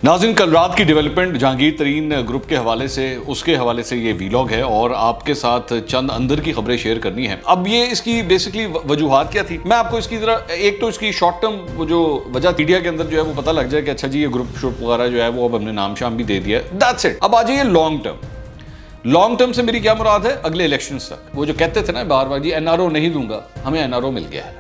नाज़रीन, कल रात की डेवलपमेंट जहांगीर तरीन ग्रुप के हवाले से, उसके हवाले से ये वीलॉग है और आपके साथ चंद अंदर की खबरें शेयर करनी है। अब ये इसकी बेसिकली वजूहात क्या थी, मैं आपको इसकी जरा एक तो इसकी शॉर्ट टर्म जो वजह मीडिया के अंदर जो है वो पता लग जाए कि अच्छा जी ये ग्रुप शुप वगैरह जो है वो अब हमने नाम शाम भी दे दिया है, दैट्स इट। अब आ जाइए लॉन्ग टर्म से मेरी क्या मुराद है, अगले इलेक्शंस तक। वो जो कहते थे ना बार बार जी एनआरओ नहीं दूंगा, हमें एनआरओ मिल गया है।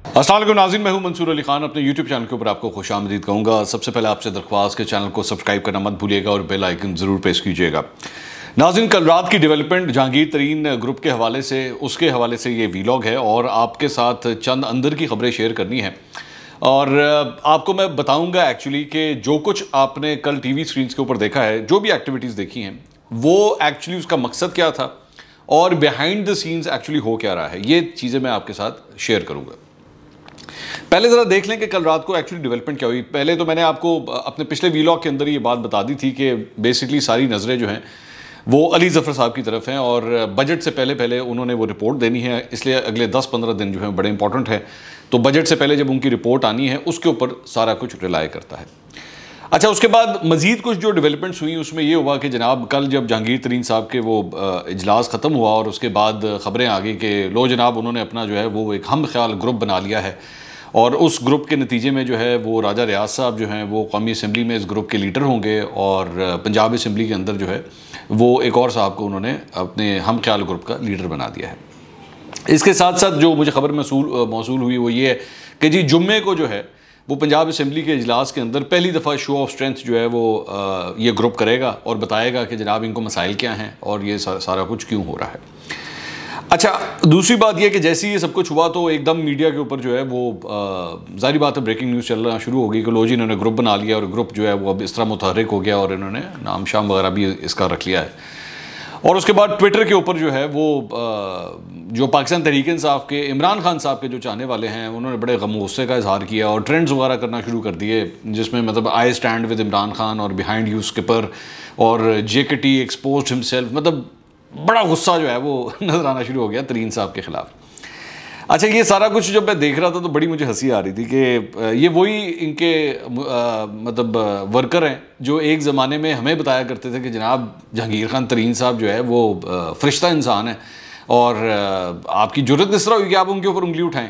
अस्सलाम वालेकुम नाज़रीन, मैं हूं मंसूर अली खान। अपने YouTube चैनल के ऊपर आपको खुशामदीद कहूँगा। सबसे पहले आपसे दरख्वास्त के चैनल को सब्सक्राइब करना मत भूलिएगा और बेल आइकन ज़रूर प्रेस कीजिएगा। नाज़रीन, कल रात की डेवलपमेंट जहांगीर तरीन ग्रुप के हवाले से, उसके हवाले से ये वीलॉग है और आपके साथ चंद अंदर की खबरें शेयर करनी है। और आपको मैं बताऊँगा एक्चुअली कि जो कुछ आपने कल TV स्क्रीन के ऊपर देखा है, जो भी एक्टिविटीज़ देखी हैं, वो एक्चुअली उसका मकसद क्या था और बिहाइंड द सीन्स एक्चुअली हो क्या रहा है, ये चीज़ें मैं आपके साथ शेयर करूँगा। पहले ज़रा देख लें कि कल रात को एक्चुअली डेवलपमेंट क्या हुई। पहले तो मैंने आपको अपने पिछले वीलॉग के अंदर ये बात बता दी थी कि बेसिकली सारी नज़रें जो हैं वो अली ज़फ़र साहब की तरफ हैं और बजट से पहले उन्होंने वो रिपोर्ट देनी है, इसलिए अगले 10-15 दिन जो हैं बड़े इंपॉर्टेंट हैं। तो बजट से पहले जब उनकी रिपोर्ट आनी है उसके ऊपर सारा कुछ रिलाय करता है। अच्छा, उसके बाद मज़ीद कुछ जो डेवलपमेंट्स हुई उसमें ये हुआ कि जनाब कल जब जहांगीर तरीन साहब के वो इजलास ख़त्म हुआ और उसके बाद ख़बरें आ गई कि लो जनाब उन्होंने अपना जो है वो एक हम ख्याल ग्रुप बना लिया है और उस ग्रुप के नतीजे में जो है वो राजा रियाज साहब जो हैं वो कौमी असम्बली में इस ग्रुप के लीडर होंगे और पंजाब असम्बली के अंदर जो है वो एक और साहब को उन्होंने अपने हम ख्याल ग्रुप का लीडर बना दिया है। इसके साथ साथ जो मुझे खबर मौसूल हुई वो ये है कि जी जुम्मे को जो है वो पंजाब असम्बली के इजलास के अंदर पहली दफ़ा शो ऑफ स्ट्रेंथ जो है वो ये ग्रुप करेगा और बताएगा कि जनाब इनको मसाइल क्या हैं और ये सारा कुछ क्यों हो रहा है। अच्छा, दूसरी बात यह कि जैसे ही ये सब कुछ हुआ तो एकदम मीडिया के ऊपर जो है वो ज़ाहिर बात है ब्रेकिंग न्यूज़ चलना शुरू हो गई कि लो जी इन्होंने ग्रुप बना लिया और ग्रुप जो है वो अब इस तरह मुतहर्रिक हो गया और इन्होंने नाम शाम वगैरह भी इसका रख लिया है। और उसके बाद ट्विटर के ऊपर जो है वो जो पाकिस्तान तहरीक इंसाफ के इमरान खान साहब के जो चाहने वाले हैं उन्होंने बड़े गम गुस्से का इजहार किया और ट्रेंड्स वगैरह करना शुरू कर दिए, जिसमें मतलब I stand with Imran Khan और बिहाइंड यू स्किपर और JKT एक्सपोज्ड हिमसेल्फ, मतलब बड़ा गुस्सा जो है वो नज़र आना शुरू हो गया तरीन साहब के ख़िलाफ़। अच्छा, ये सारा कुछ जब मैं देख रहा था तो बड़ी मुझे हंसी आ रही थी कि ये वही इनके मतलब वर्कर हैं जो एक ज़माने में हमें बताया करते थे कि जनाब जहांगीर खान तरीन साहब जो है वो फरिश्ता इंसान है और आपकी जुर्रत इस तरह हुई कि आप उनके ऊपर उंगली उठाएं।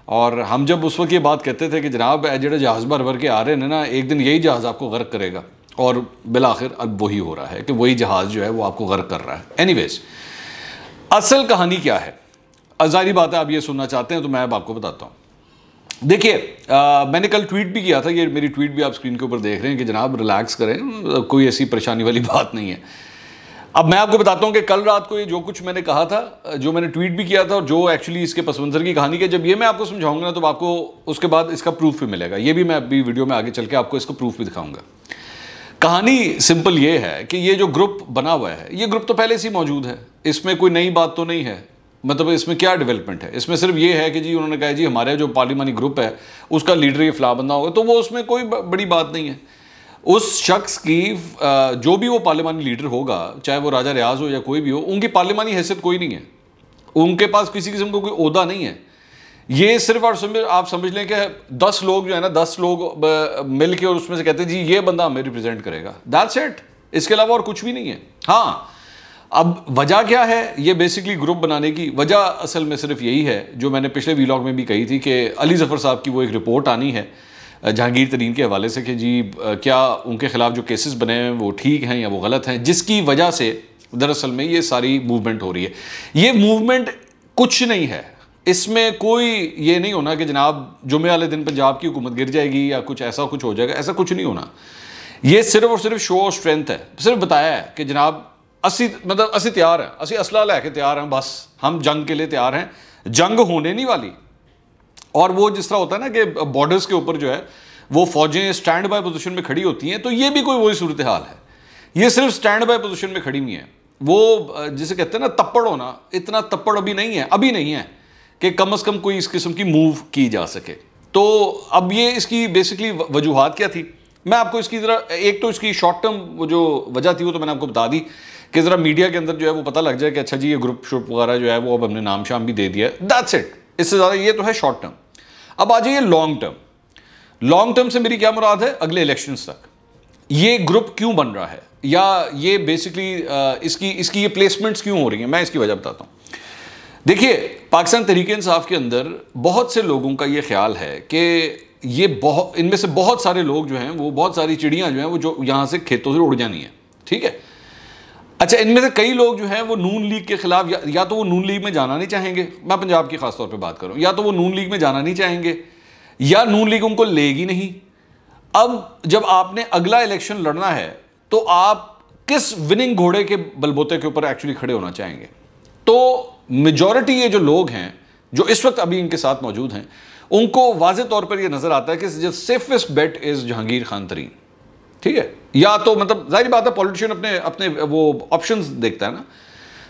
और हम जब उस वक्त ये बात कहते थे कि जनाब जो जहाज़ भर के आ रहे हैं ना, एक दिन यही जहाज़ आपको गर्क करेगा, और बिलाखिर अब वही हो रहा है कि वही जहाज़ जो है वो आपको गर्क कर रहा है। एनीवेज, असल कहानी क्या है, ज़ाहिर बात है आप ये सुनना चाहते हैं तो मैं अब आपको बताता हूँ। देखिए, मैंने कल ट्वीट भी किया था, ये मेरी ट्वीट भी आप स्क्रीन के ऊपर देख रहे हैं कि जनाब रिलैक्स करें, कोई ऐसी परेशानी वाली बात नहीं है। अब मैं आपको बताता हूँ कि कल रात को ये जो कुछ मैंने कहा था, जो मैंने ट्वीट भी किया था और जो एक्चुअली इसके पस मंज़र की कहानी के, जब ये मैं आपको समझाऊंगा ना तो आपको उसके बाद इसका प्रूफ भी मिलेगा। ये भी मैं अभी वीडियो में आगे चल के आपको इसका प्रूफ भी दिखाऊंगा। कहानी सिंपल ये है कि ये जो ग्रुप बना हुआ है, ये ग्रुप तो पहले से ही मौजूद है, इसमें कोई नई बात तो नहीं है। मतलब इसमें क्या डेवलपमेंट है, इसमें सिर्फ ये है कि जी उन्होंने कहा जी हमारे जो पार्लिमानी ग्रुप है उसका लीडर ये फला बंदा होगा, तो वो उसमें कोई बड़ी बात नहीं है। उस शख्स की जो भी वो पार्लिमानी लीडर होगा, चाहे वो राजा रियाज हो या कोई भी हो, उनकी पार्लिमानी हैसियत कोई नहीं है, उनके पास किसी किस्म का कोई ओहदा नहीं है। ये सिर्फ और आप समझ लें कि 10 लोग जो है ना, 10 लोग मिल के और उसमें से कहते हैं जी ये बंदा हमें रिप्रेजेंट करेगा, दैट्स इट। इसके अलावा और कुछ भी नहीं है। हाँ, अब वजह क्या है ये बेसिकली ग्रुप बनाने की वजह असल में सिर्फ यही है जो मैंने पिछले वीलॉग में भी कही थी कि अली ज़फ़र साहब की वो एक रिपोर्ट आनी है जहांगीर तरीन के हवाले से कि जी क्या उनके ख़िलाफ़ जो केसेस बने हैं वो ठीक हैं या वो गलत हैं, जिसकी वजह से दरअसल में ये सारी मूवमेंट हो रही है। ये मूवमेंट कुछ नहीं है, इसमें कोई ये नहीं होना कि जनाब जुमे वाले दिन पंजाब की हुकूमत गिर जाएगी या कुछ ऐसा कुछ हो जाएगा, ऐसा कुछ नहीं होना। ये सिर्फ और सिर्फ शो ऑफ स्ट्रेंथ है। सिर्फ बताया है कि जनाब असी तैयार हैं, असी असला लैके तैयार हैं, बस हम जंग के लिए तैयार हैं, जंग होने नहीं वाली। और वो जिस तरह होता है ना कि बॉर्डर्स के ऊपर जो है वो फौजें स्टैंड बाय पोजीशन में खड़ी होती हैं, तो ये भी कोई वही सूरत हाल है। ये सिर्फ स्टैंड बाय पोजीशन में खड़ी हुई है। वो जिसे कहते हैं ना तप्पड़ होना, इतना तप्पड़ अभी नहीं है कि कम से कम कोई इस किस्म की मूव की जा सके। तो अब ये इसकी बेसिकली वजूहात क्या थी, मैं आपको इसकी ज़रा एक तो इसकी शॉर्ट टर्म वो जो वजह थी वो तो मैंने आपको बता दी कि ज़रा मीडिया के अंदर जो है वो पता लग जाए कि अच्छा जी ये ग्रुप शुप वगैरह जो है वो अब हमने नाम शाम भी दे दिया है, दैट्स इट। इससे ज़्यादा ये तो है शॉर्ट टर्म। अब आ जाइए लॉन्ग टर्म। लॉन्ग टर्म से मेरी क्या मुराद है, अगले इलेक्शंस तक ये ग्रुप क्यों बन रहा है, या ये बेसिकली इसकी ये प्लेसमेंट्स क्यों हो रही हैं, मैं इसकी वजह बताता हूँ। देखिए, पाकिस्तान तहरीक इंसाफ के अंदर बहुत से लोगों का ये ख्याल है कि ये बहुत, इनमें से बहुत सारे लोग जो हैं वो, बहुत सारी चिड़ियाँ जो हैं वो जो यहाँ से खेतों से उड़ जानी है, ठीक है। अच्छा, इनमें से कई लोग जो हैं वो नून लीग के खिलाफ या तो वो नून लीग में जाना नहीं चाहेंगे, मैं पंजाब की खास तौर पे बात करूँ, या तो वो नून लीग में जाना नहीं चाहेंगे या नून लीग उनको लेगी नहीं। अब जब आपने अगला इलेक्शन लड़ना है तो आप किस विनिंग घोड़े के बलबूते के ऊपर एक्चुअली खड़े होना चाहेंगे। तो मेजॉरिटी ये जो लोग हैं जो इस वक्त अभी इनके साथ मौजूद हैं, उनको वाज़े तौर पर यह नजर आता है कि जो safest bet is Jahangir Khan Tareen, ठीक है। या तो मतलब जाहिर बात है पॉलिटिशियन अपने अपने वो ऑप्शंस देखता है ना,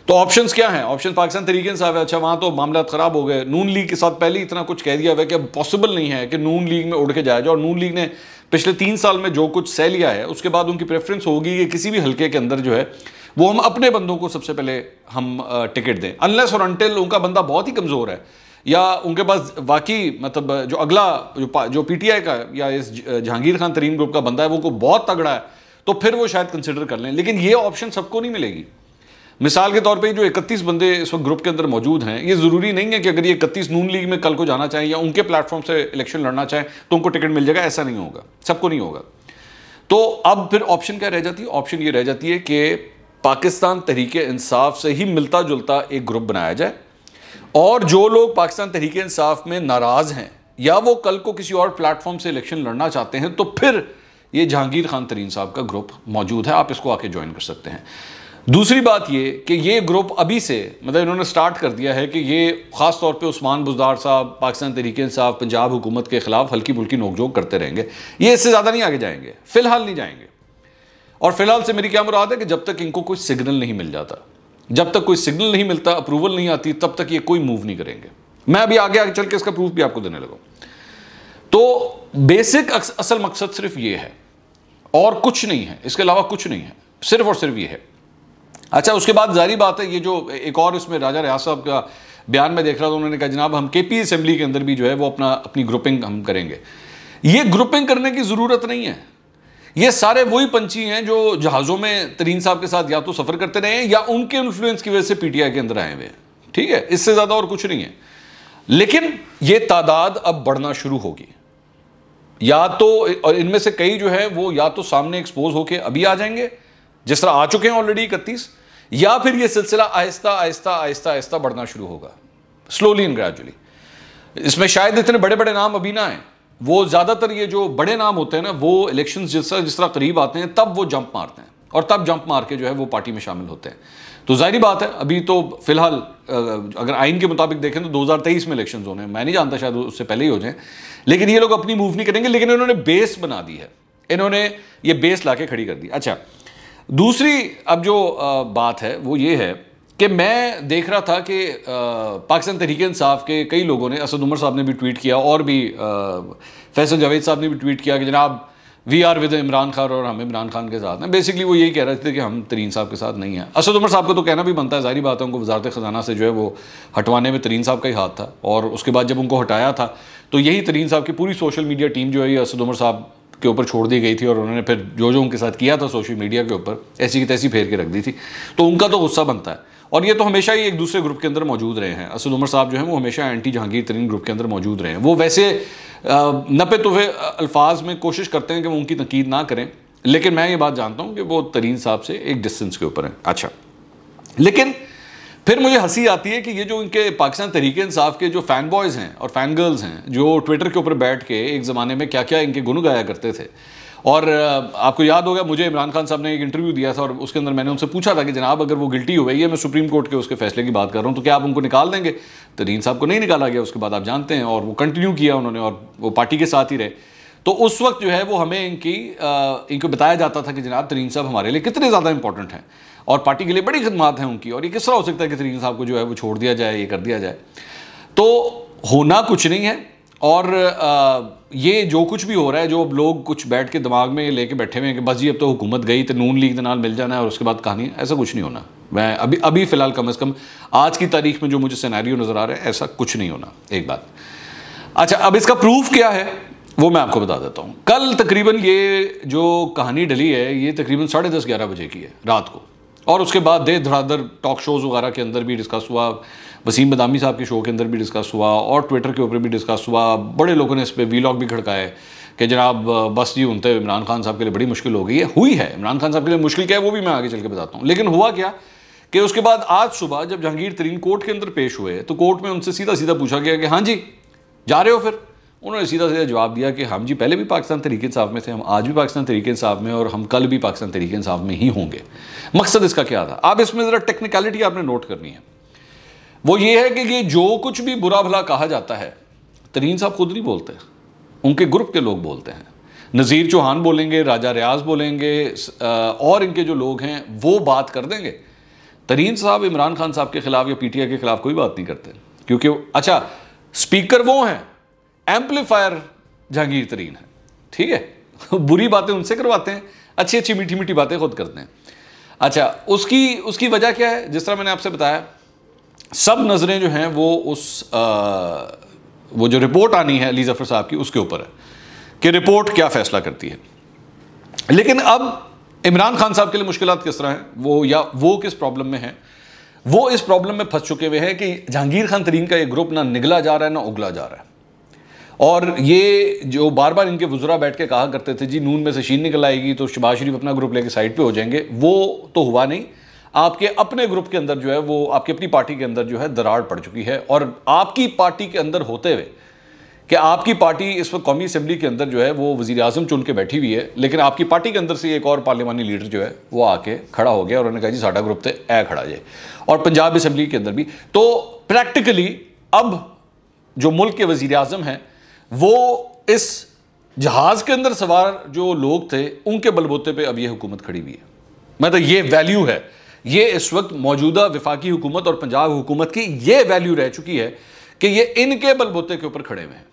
तो ऑप्शंस क्या हैं, ऑप्शन पाकिस्तान तरीके इंसाफ है, अच्छा वहां तो मामला खराब हो गए, नून लीग के साथ पहले ही इतना कुछ कह दिया हुआ है कि अब पॉसिबल नहीं है कि नून लीग में उड़ के जाया जाए, और नून लीग ने पिछले 3 साल में जो कुछ सह लिया है उसके बाद उनकी प्रेफरेंस होगी कि किसी भी हल्के के अंदर जो है वो हम अपने बंदों को सबसे पहले हम टिकट दें, अनलेस और अनटिल उनका बंदा बहुत ही कमज़ोर है या उनके पास वाकई मतलब जो अगला जो पीटीआई का या इस जहांगीर खान तरीन ग्रुप का बंदा है वो बहुत तगड़ा है, तो फिर वो शायद कंसिडर कर लें। लेकिन ये ऑप्शन सबको नहीं मिलेगी। मिसाल के तौर पे जो 31 बंदे इस वक्त ग्रुप के अंदर मौजूद हैं, ये ज़रूरी नहीं है कि अगर ये 31 नून लीग में कल को जाना चाहें या उनके प्लेटफॉर्म से इलेक्शन लड़ना चाहें तो उनको टिकट मिल जाएगा, ऐसा नहीं होगा, सबको नहीं होगा। तो अब फिर ऑप्शन क्या रह जाती है, ऑप्शन ये रह जाती है कि पाकिस्तान तहरीक इंसाफ से ही मिलता जुलता एक ग्रुप बनाया जाए, और जो लोग पाकिस्तान तहरीक इंसाफ में नाराज़ हैं या वो कल को किसी और प्लेटफॉर्म से इलेक्शन लड़ना चाहते हैं, तो फिर ये जहांगीर खान तरीन साहब का ग्रुप मौजूद है, आप इसको आके ज्वाइन कर सकते हैं। दूसरी बात ये कि ये ग्रुप अभी से मतलब इन्होंने स्टार्ट कर दिया है कि ये ख़ास तौर पे उस्मान बुज़दार साहब, पाकिस्तान तहरीक इंसाफ, पंजाब हुकूमत के ख़िलाफ़ हल्की फुल्की नोकझोंक करते रहेंगे, ये इससे ज़्यादा नहीं आगे जाएंगे, फ़िलहाल नहीं जाएंगे। और फिलहाल से मेरी क्या मुराद है कि जब तक इनको कोई सिग्नल नहीं मिल जाता, जब तक कोई सिग्नल नहीं मिलता, अप्रूवल नहीं आती, तब तक ये कोई मूव नहीं करेंगे। मैं अभी आगे आगे चल के इसका प्रूफ भी आपको देने लगा। तो बेसिक असल मकसद सिर्फ ये है और कुछ नहीं है, इसके अलावा कुछ नहीं है, सिर्फ और सिर्फ ये है। अच्छा, उसके बाद जारी बात है, ये जो एक और इसमें राजा रियाज साहब का बयान में देख रहा था, उन्होंने कहा जनाब हम केपी असेंबली के अंदर भी जो है वो अपनी ग्रुपिंग हम करेंगे। ये ग्रुपिंग करने की ज़रूरत नहीं है, ये सारे वही पंछी हैं जो जहाज़ों में तरीन साहब के साथ या तो सफ़र करते रहे हैं या उनके इन्फ्लुएंस की वजह से पीटीआई के अंदर आए हुए हैं, ठीक है, इससे ज़्यादा और कुछ नहीं है। लेकिन ये तादाद अब बढ़ना शुरू होगी, या तो और इनमें से कई जो है वो या तो सामने एक्सपोज होके अभी आ जाएंगे, जिस तरह आ चुके हैं ऑलरेडी 31, या फिर ये सिलसिला आहिस्ता आहिस्ता आहिस्ता आहिस्ता बढ़ना शुरू होगा, स्लोली एंड ग्रेजुअली। इसमें शायद इतने बड़े बड़े नाम अभी ना आए, वो ज़्यादातर ये जो बड़े नाम होते हैं ना, वो इलेक्शंस जिस तरह करीब आते हैं तब वो जंप मारते हैं, और तब जंप मार के जो है वो पार्टी में शामिल होते हैं। तो जाहिर बात है अभी तो फिलहाल अगर आइन के मुताबिक देखें तो 2023 में इलेक्शन होने हैं, मैं नहीं जानता, शायद उससे पहले ही हो जाए, लेकिन ये लोग अपनी मूव नहीं करेंगे। लेकिन इन्होंने बेस बना दी है, इन्होंने ये बेस लाके खड़ी कर दी। अच्छा, दूसरी अब जो बात है वो ये है कि मैं देख रहा था कि पाकिस्तान तहरीक इंसाफ के कई लोगों ने, असद उमर साहब ने भी ट्वीट किया और भी फैसल जावेद साहब ने भी ट्वीट किया कि जनाब we are with Imran Khan और हम इमरान खान के साथ हैं। बेसिकली वो यही कह रहे थे कि हम तरीन साहब के साथ नहीं हैं। असद उमर साहब को तो कहना भी बनता है, जाहिर बात है, उनको वजारत ख़जाना से जो है वो हटवाने में तरीन साहब का ही हाथ था, और उसके बाद जब उनको हटाया था तो यही तरीन साहब की पूरी सोशल मीडिया टीम जो है ये असद उमर साहब के ऊपर छोड़ दी गई थी, और उन्होंने फिर जो जो उनके साथ किया था सोशल मीडिया के ऊपर ऐसी की तैसी फेर के रख दी थी। तो उनका तो गुस्सा बनता है, और ये तो हमेशा ही एक दूसरे ग्रुप के अंदर मौजूद रहे हैं। असद उमर साहब जो हैं वो हमेशा एंटी जहांगीर तरीन ग्रुप के अंदर मौजूद रहे हैं। वो वैसे नपे तुफे अल्फाज में कोशिश करते हैं कि वो उनकी तनकीद ना करें, लेकिन मैं ये बात जानता हूँ कि वो तरीन साहब से एक डिस्टेंस के ऊपर हैं। अच्छा, लेकिन फिर मुझे हंसी आती है कि ये जो इनके पाकिस्तान तहरीक इंसाफ के जो फ़ैन बॉयज़ हैं और फ़ैन गर्ल्स हैं, जो ट्विटर के ऊपर बैठ के एक ज़माने में क्या क्या इनके गुन गाया करते थे, और आपको याद होगा मुझे इमरान खान साहब ने एक इंटरव्यू दिया था और उसके अंदर मैंने उनसे पूछा था कि जनाब अगर वो गिल्टी हुए, ये मैं सुप्रीम कोर्ट के उसके फैसले की बात कर रहा हूँ, तो क्या आप उनको निकाल देंगे? तरीन साहब को नहीं निकाला गया, उसके बाद आप जानते हैं, और वो कंटिन्यू किया उन्होंने और वो पार्टी के साथ ही रहे। तो उस वक्त जो है वो हमें इनको बताया जाता था कि जनाब तरीन साहब हमारे लिए कितने ज़्यादा इंपॉर्टेंट हैं और पार्टी के लिए बड़ी खिदमत हैं उनकी, और ये किस तरह हो सकता है कि तरीन साहब को जो है वो छोड़ दिया जाए, ये कर दिया जाए। तो होना कुछ नहीं है, और ये जो कुछ भी हो रहा है, जो अब लोग कुछ बैठ के दिमाग में लेके बैठे हुए हैं कि बस जी अब तो हुकूमत गई तो नून लीग के नाल मिल जाना है और उसके बाद कहानी, ऐसा कुछ नहीं होना। मैं अभी फ़िलहाल कम से कम आज की तारीख में जो मुझे सिनेरियो नज़र आ रहा है, ऐसा कुछ नहीं होना। एक बात। अच्छा, अब इसका प्रूफ क्या है वो मैं आपको बता देता हूँ। कल तकरीबन ये जो कहानी डली है ये तकरीबन 10:30-11 बजे की है रात को, और उसके बाद देर धड़ाधड़ टॉक शोज़ वगैरह के अंदर भी डिस्कस हुआ, वसीम बदामी साहब के शो के अंदर भी डिस्कस हुआ और ट्विटर के ऊपर भी डिस्कस हुआ। बड़े लोगों ने इस पर वीलॉग भी खड़काए कि जनाब बस जी उनते इमरान खान साहब के लिए बड़ी मुश्किल हो गई है। हुई है, इमरान खान साहब के लिए मुश्किल क्या है वो भी मैं आगे चल के बताता हूँ। लेकिन हुआ क्या कि उसके बाद आज सुबह जब जहांगीर तरीन कोर्ट के अंदर पेश हुए तो कोर्ट में उनसे सीधा सीधा पूछा गया कि हाँ जी जा रहे हो फिर? उन्होंने सीधा सीधा जवाब दिया कि हम जी पहले भी पाकिस्तान तहरीक-ए-इंसाफ में थे, हम आज भी पाकिस्तान तहरीक-ए-इंसाफ में, और हम कल भी पाकिस्तान तहरीक-ए-इंसाफ में ही होंगे। मकसद इसका क्या था? आप इसमें ज़रा टेक्निकलिटी आपने नोट करनी है। वो ये है कि ये जो कुछ भी बुरा भला कहा जाता है तरीन साहब खुद नहीं बोलते, उनके ग्रुप के लोग बोलते हैं। नज़ीर चौहान बोलेंगे, राजा रियाज बोलेंगे, और इनके जो लोग हैं वो बात कर देंगे। तरीन साहब इमरान खान साहब के खिलाफ या पीटीआई के खिलाफ कोई बात नहीं करते, क्योंकि अच्छा स्पीकर वो हैं, एम्पलीफायर जहांगीर तरीन है, ठीक है। बुरी बातें उनसे करवाते हैं, अच्छी अच्छी मीठी मीठी बातें खुद करते हैं। अच्छा, उसकी वजह क्या है? जिस तरह मैंने आपसे बताया, सब नज़रें जो हैं वो वो जो रिपोर्ट आनी है अली ज़फ़र साहब की उसके ऊपर है कि रिपोर्ट क्या फ़ैसला करती है। लेकिन अब इमरान खान साहब के लिए मुश्किलात किस तरह हैं वो किस प्रॉब्लम में हैं? वो इस प्रॉब्लम में फंस चुके हुए हैं कि जहांगीर खान तरीन का ये ग्रुप ना निगला जा रहा है ना उगला जा रहा है। और ये जो बार बार इनके वज़रा बैठ के कहा करते थे जी नून में से शीन निकल आएगी तो शहबाज शरीफ अपना ग्रुप लेके साइड पे हो जाएंगे, वो तो हुआ नहीं। आपके अपने ग्रुप के अंदर जो है वो आपकी अपनी पार्टी के अंदर जो है दरार पड़ चुकी है। और आपकी पार्टी के अंदर होते हुए कि आपकी पार्टी इस वक्त कौमी असम्बली के अंदर जो है वो वज़ीर आज़म चुन के बैठी हुई है, लेकिन आपकी पार्टी के अंदर से एक और पार्लिमानी लीडर जो है वो आके खड़ा हो गया और उन्होंने कहा जी साडा ग्रुप तो ए खड़ा जाए। और पंजाब असम्बली के अंदर भी तो प्रैक्टिकली अब जो मुल्क के वज़ीर आज़म हैं वो इस जहाज़ के अंदर सवार जो लोग थे उनके बलबूते पे अब ये हुकूमत खड़ी हुई है। मतलब ये वैल्यू है, ये इस वक्त मौजूदा वफाकी हुकूमत और पंजाब हुकूमत की ये वैल्यू रह चुकी है कि ये इनके बलबूते के ऊपर खड़े हुए हैं।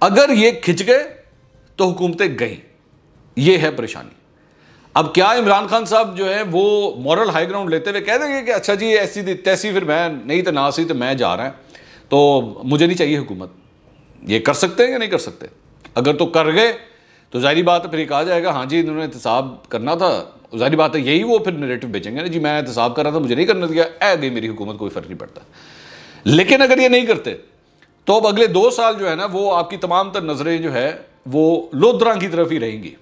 अगर ये खिंच गए तो हुकूमतें गई, ये है परेशानी। अब क्या इमरान खान साहब जो है वो मॉरल हाई ग्राउंड लेते हुए कह देंगे कि अच्छा जी ऐसी तैसी फिर मैं नहीं तो ना सी तो मैं जा रहा है तो मुझे नहीं चाहिए हुकूमत? ये कर सकते हैं या नहीं कर सकते? अगर तो कर गए तो जाहिर बात है फिर कहा जाएगा हाँ जी इन्होंने एहतसाब करना था। जाहिर बात है यही वो फिर नैरेटिव बेचेंगे ना जी मैं एहतसाब कर रहा था मुझे नहीं करने दिया, ऐ गई मेरी हुकूमत, कोई फ़र्क नहीं पड़ता। लेकिन अगर ये नहीं करते तो अब अगले 2 साल जो है ना वो आपकी तमाम तर नज़रें जो है वो लोधरा की तरफ ही रहेंगी।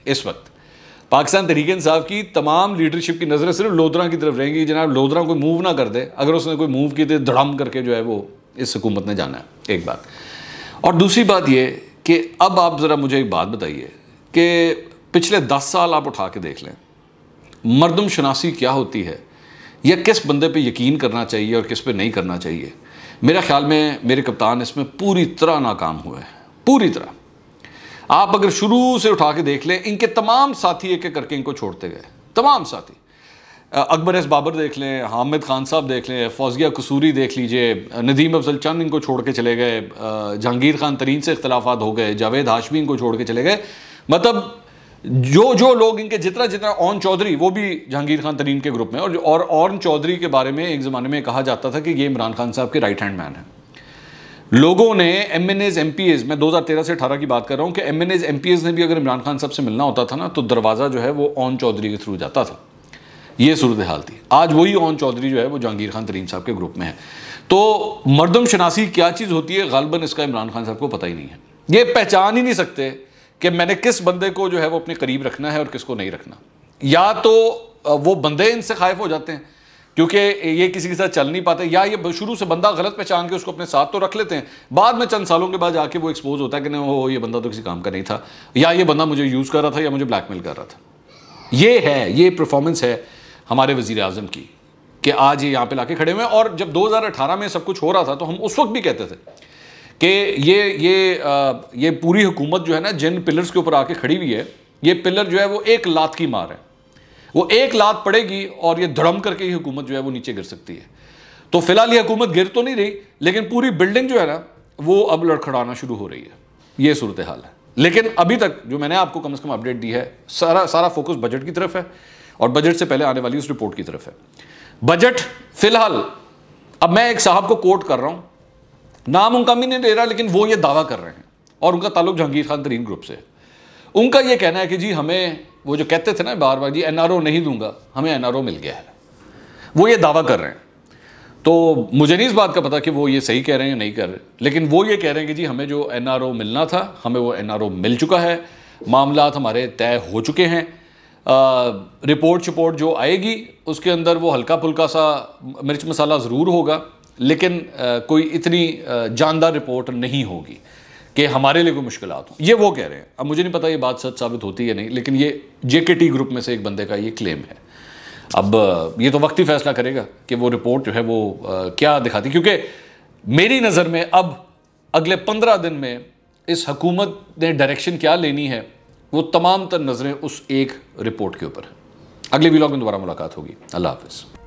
इस वक्त पाकिस्तान तहरीक-ए-इंसाफ की तमाम लीडरशिप की नज़रें सिर्फ लोधरा की तरफ रहेंगी। जनाब लोधरा कोई मूव ना कर दे, अगर उसने कोई मूव की तो धड़म करके जो है वो इस हुकूमत ने जाना है। एक बात। और दूसरी बात ये कि अब आप ज़रा मुझे एक बात बताइए कि पिछले 10 साल आप उठा के देख लें, मर्दम शनासी क्या होती है या किस बंदे पे यकीन करना चाहिए और किस पे नहीं करना चाहिए। मेरा ख्याल में मेरे कप्तान इसमें पूरी तरह नाकाम हुए हैं, पूरी तरह। आप अगर शुरू से उठा के देख लें, इनके तमाम साथी एक एक करके इनको छोड़ते गए, तमाम साथी। अकबर एस बाबर देख लें, हामिद खान साहब देख लें, फौजिया कसूरी देख लीजिए, नदीम अफजल चंद इनको छोड़ के चले गए, जहांगीर खान तरीन से इख्तलाफात हो गए, जावेद हाशमी इनको छोड़ के चले गए। मतलब जो लोग इनके जितना ओन चौधरी वो भी जहांगीर खान तरीन के ग्रुप में, और ओन चौधरी के बारे में एक ज़माने में कहा जाता था कि ये इमरान खान साहब के राइट हैंड मैन है। लोगों ने MNAs MPAs, मैं 2013 से 18 की बात कर रहा हूँ कि MNAs MPAs ने भी अगर इमरान खान साहब से मिलना होता था ना तो दरवाज़ा जो है वो ओन चौधरी के थ्रू जाता था। ये सूरत हाल थी। आज वही ओन चौधरी जो है वो जहांगीर खान तरीन साहब के ग्रुप में है। तो मर्दम शनासी क्या चीज़ होती है गालिबन इसका इमरान खान साहब को पता ही नहीं है। ये पहचान ही नहीं सकते कि मैंने किस बंदे को जो है वो अपने करीब रखना है और किसको नहीं रखना। या तो वो बंदे इनसे खाइफ हो जाते हैं क्योंकि ये किसी के साथ चल नहीं पाते, या ये शुरू से बंदा गलत पहचान के उसको अपने साथ तो रख लेते हैं, बाद में चंद सालों के बाद जाके वो एक्सपोज होता है कि नहीं वो ये बंदा तो किसी काम का नहीं था, या ये बंदा मुझे यूज़ कर रहा था या मुझे ब्लैकमेल कर रहा था। ये परफॉर्मेंस है हमारे वज़ीर आज़म की कि आज ये यहाँ पे लाके खड़े हुए हैं। और जब 2018 में सब कुछ हो रहा था तो हम उस वक्त भी कहते थे कि ये पूरी हुकूमत जो है ना जिन पिलर्स के ऊपर आके खड़ी हुई है, ये पिलर जो है वो एक लात की मार है, वो एक लात पड़ेगी और ये धड़म करके ही हुकूमत जो है वो नीचे गिर सकती है। तो फिलहाल ये हुकूमत गिर तो नहीं रही, लेकिन पूरी बिल्डिंग जो है ना वो अब लड़खड़ाना शुरू हो रही है। ये सूरत हाल है। लेकिन अभी तक जो मैंने आपको कम से कम अपडेट दी है, सारा फोकस बजट की तरफ है और बजट से पहले आने वाली उस रिपोर्ट की तरफ है। बजट फिलहाल, अब मैं एक साहब को कोट कर रहा हूं, नाम उनका भी नहीं ले रहा, लेकिन वो ये दावा कर रहे हैं और उनका ताल्लुक जहांगीर खान तरीन ग्रुप से। उनका ये कहना है कि जी हमें, वो जो कहते थे ना बार बार, जी एनआरओ नहीं दूंगा, हमें एनआरओ मिल गया है। वो ये दावा कर रहे हैं। तो मुझे नहीं इस बात का पता कि वो ये सही कह रहे हैं या नहीं कर रहे, लेकिन वो ये कह रहे हैं कि जी हमें जो एनआरओ मिलना था, हमें वो एनआरओ मिल चुका है, मामलात हमारे तय हो चुके हैं। रिपोर्ट जो आएगी उसके अंदर वो हल्का फुल्का सा मिर्च मसाला ज़रूर होगा, लेकिन कोई इतनी जानदार रिपोर्ट नहीं होगी कि हमारे लिए कोई मुश्किलात हों। ये वो कह रहे हैं। अब मुझे नहीं पता ये बात सच साबित होती है नहीं, लेकिन ये जेकेटी ग्रुप में से एक बंदे का ये क्लेम है। अब ये तो वक्त ही फैसला करेगा कि वो रिपोर्ट जो है वो क्या दिखाती, क्योंकि मेरी नज़र में अब अगले 15 दिन में इस हुकूमत ने डायरेक्शन क्या लेनी है, वो तमाम तर नज़रें उस एक रिपोर्ट के ऊपर है। अगले व्लॉग में दोबारा मुलाकात होगी। अल्लाह हाफ़िज़।